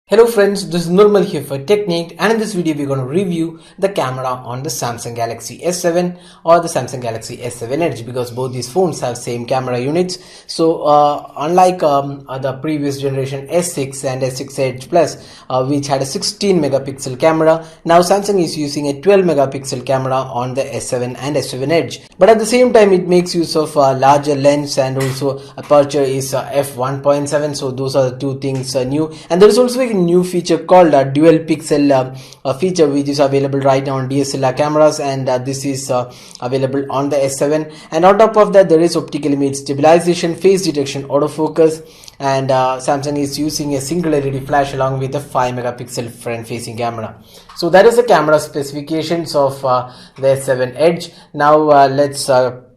Hello friends, this is Nirmal here for Technique, and in this video we're going to review the camera on the Samsung Galaxy S7 or the Samsung Galaxy S7 Edge, because both these phones have same camera units. So unlike the previous generation S6 and S6 Edge Plus, which had a 16 megapixel camera, now Samsung is using a 12 megapixel camera on the S7 and S7 Edge. But at the same time it makes use of a larger lens, and also aperture is f1.7, so those are the two things new. And there is also a new feature called a dual pixel feature, which is available right now on DSLR cameras, and this is available on the S7. And on top of that, there is optical image stabilization, face detection, autofocus, and Samsung is using a single LED flash along with a 5 megapixel front facing camera. So that is the camera specifications of the S7 Edge. Now let's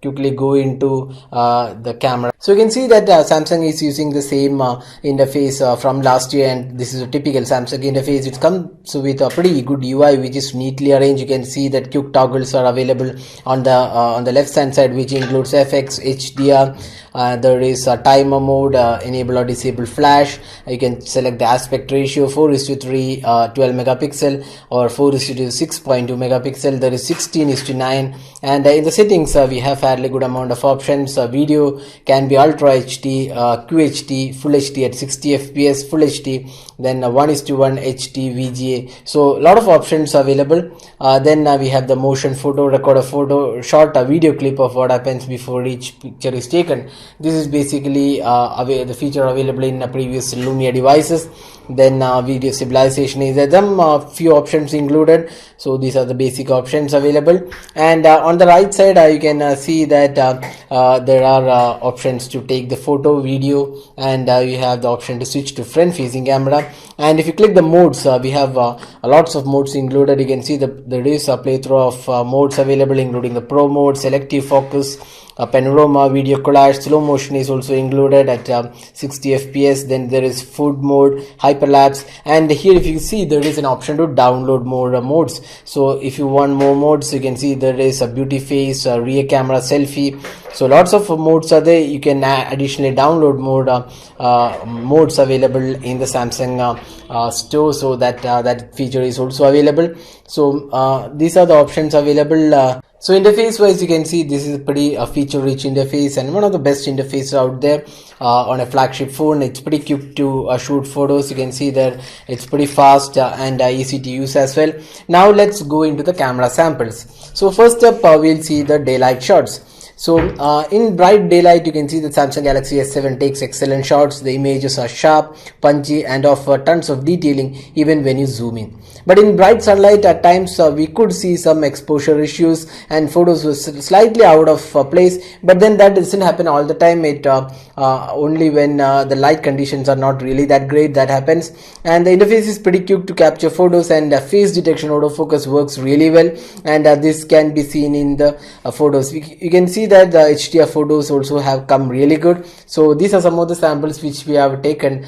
quickly go into the camera. So you can see that Samsung is using the same interface from last year, and this is a typical Samsung interface. It comes with a pretty good UI, which is neatly arranged. You can see that quick toggles are available on the left hand side, which includes FX, HDR. There is a timer mode, enable or disable flash. You can select the aspect ratio 4:3, 12 megapixel, or 4:6.2 megapixel. There is 16:9, and in the settings we have fairly good amount of options. Video can be Ultra HD, QHD, Full HD at 60 FPS, Full HD, then 1:1 HD VGA. So a lot of options available. Then we have the motion photo, record a photo, short a video clip of what happens before each picture is taken. This is basically the feature available in previous Lumia devices. Then video stabilization is there, few options included. So these are the basic options available. And on the right side you can see that there are options to take the photo, video, and you have the option to switch to front facing camera. And if you click the modes, we have lots of modes included. You can see that there is a plethora of modes available, including the Pro mode, selective focus, panorama, video collage, slow motion is also included at 60 fps. Then there is food mode, hyperlapse, and here if you see there is an option to download more modes. So if you want more modes, you can see there is a beauty face, rear camera, selfie. So lots of modes are there. You can additionally download more modes available in the Samsung store, so that feature is also available. So these are the options available. So interface wise, you can see this is a pretty feature rich interface, and one of the best interfaces out there on a flagship phone. It's pretty quick to shoot photos. You can see that it's pretty fast and easy to use as well. Now let's go into the camera samples. So first up we'll see the daylight shots. So in bright daylight, you can see that Samsung Galaxy S7 takes excellent shots. The images are sharp, punchy, and offer tons of detailing even when you zoom in. But in bright sunlight, at times we could see some exposure issues, and photos were slightly out of place. But then that doesn't happen all the time. It only when the light conditions are not really that great that happens. And the interface is pretty quick to capture photos, and face detection autofocus works really well. And this can be seen in the photos. You can see that the HDR photos also have come really good. So these are some of the samples which we have taken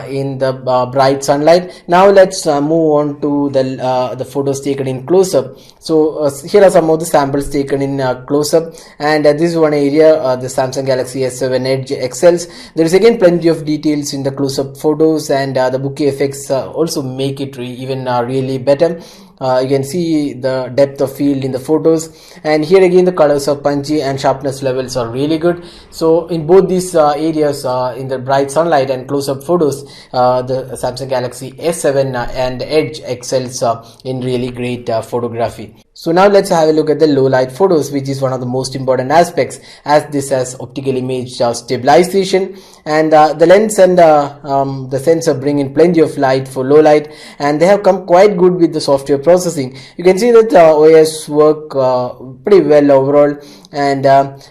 in the bright sunlight. Now let's move on to the photos taken in close-up. So here are some of the samples taken in close-up, and this is one area the Samsung Galaxy S7 Edge excels. There is again plenty of details in the close-up photos, and the bokeh effects also make it even really better. You can see the depth of field in the photos, and here again the colors are punchy and sharpness levels are really good. So in both these areas, in the bright sunlight and close-up photos, the Samsung Galaxy S7 and Edge excels in really great photography. So now let's have a look at the low light photos, which is one of the most important aspects, as this has optical image stabilization, and the lens and the sensor bring in plenty of light for low light, and they have come quite good with the software processing. You can see that OS work pretty well overall. And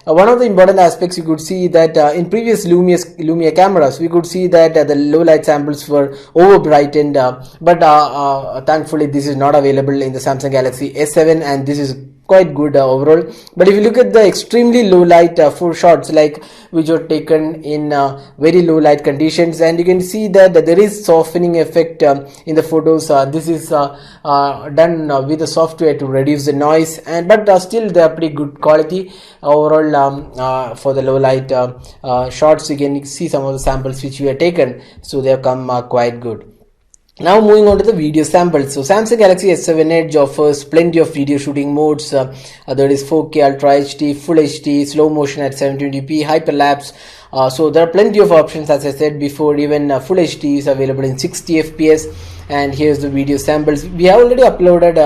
one of the important aspects, you could see that in previous Lumia cameras, we could see that the low light samples were over brightened, but thankfully this is not available in the Samsung Galaxy S7, and this is quite good overall. But if you look at the extremely low light for shots, like which are taken in very low light conditions, and you can see that there is softening effect in the photos. This is done with the software to reduce the noise, and but still they are pretty good quality overall. For the low light shots, you can see some of the samples which we have taken, so they have come quite good. Now moving on to the video samples. So Samsung Galaxy S7 Edge offers plenty of video shooting modes. There is 4K Ultra HD, Full HD, slow motion at 720p, hyperlapse. So there are plenty of options, as I said before. Even Full HD is available in 60 FPS. And here's the video samples. We have already uploaded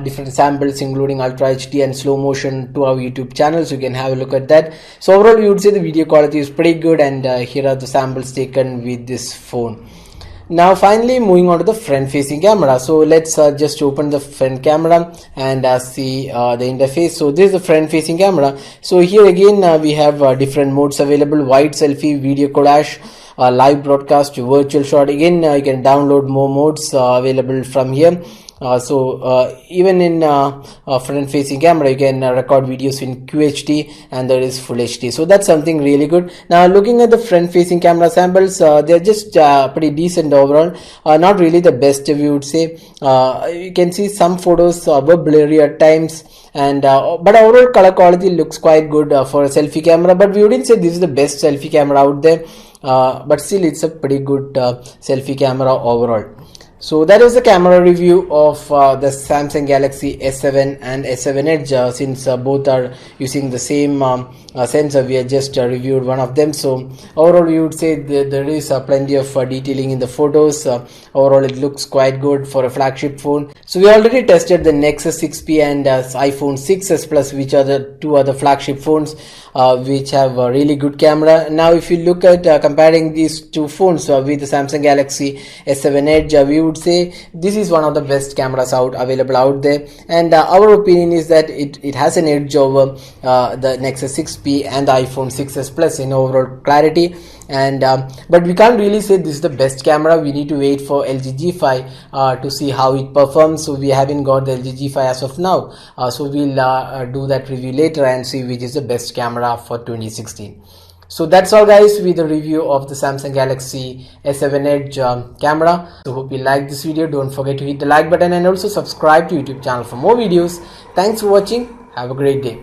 different samples including Ultra HD and slow motion to our YouTube channel, so you can have a look at that. So overall, we would say the video quality is pretty good, and here are the samples taken with this phone. Now finally, moving on to the front facing camera. So let's just open the front camera and see the interface. So this is the front facing camera. So here again we have different modes available: wide selfie, video collage, live broadcast, virtual shot. Again you can download more modes available from here. Even in front facing camera, you can record videos in QHD, and there is Full HD. So that's something really good. Now looking at the front facing camera samples, they're just pretty decent overall. Not really the best, we would say. You can see some photos were blurry at times, and but overall color quality looks quite good for a selfie camera. But we wouldn't say this is the best selfie camera out there, but still it's a pretty good selfie camera overall. So that is the camera review of the Samsung Galaxy S7 and S7 Edge. Since both are using the same sensor, we have just reviewed one of them. So overall, we would say there is plenty of detailing in the photos. Overall, it looks quite good for a flagship phone. So we already tested the Nexus 6P and iPhone 6s Plus, which are the two other flagship phones which have a really good camera. Now if you look at comparing these two phones with the Samsung Galaxy S7 Edge, we would say this is one of the best cameras available out there, and our opinion is that it has an edge over the Nexus 6P and the iPhone 6s Plus in overall clarity. And but we can't really say this is the best camera. We need to wait for LG G5 to see how it performs. So we haven't got the LG G5 as of now, so we'll do that review later and see which is the best camera for 2016. So that's all guys with the review of the Samsung Galaxy S7 Edge camera. So hope you like this video. Don't forget to hit the like button and also subscribe to YouTube channel for more videos. Thanks for watching. Have a great day.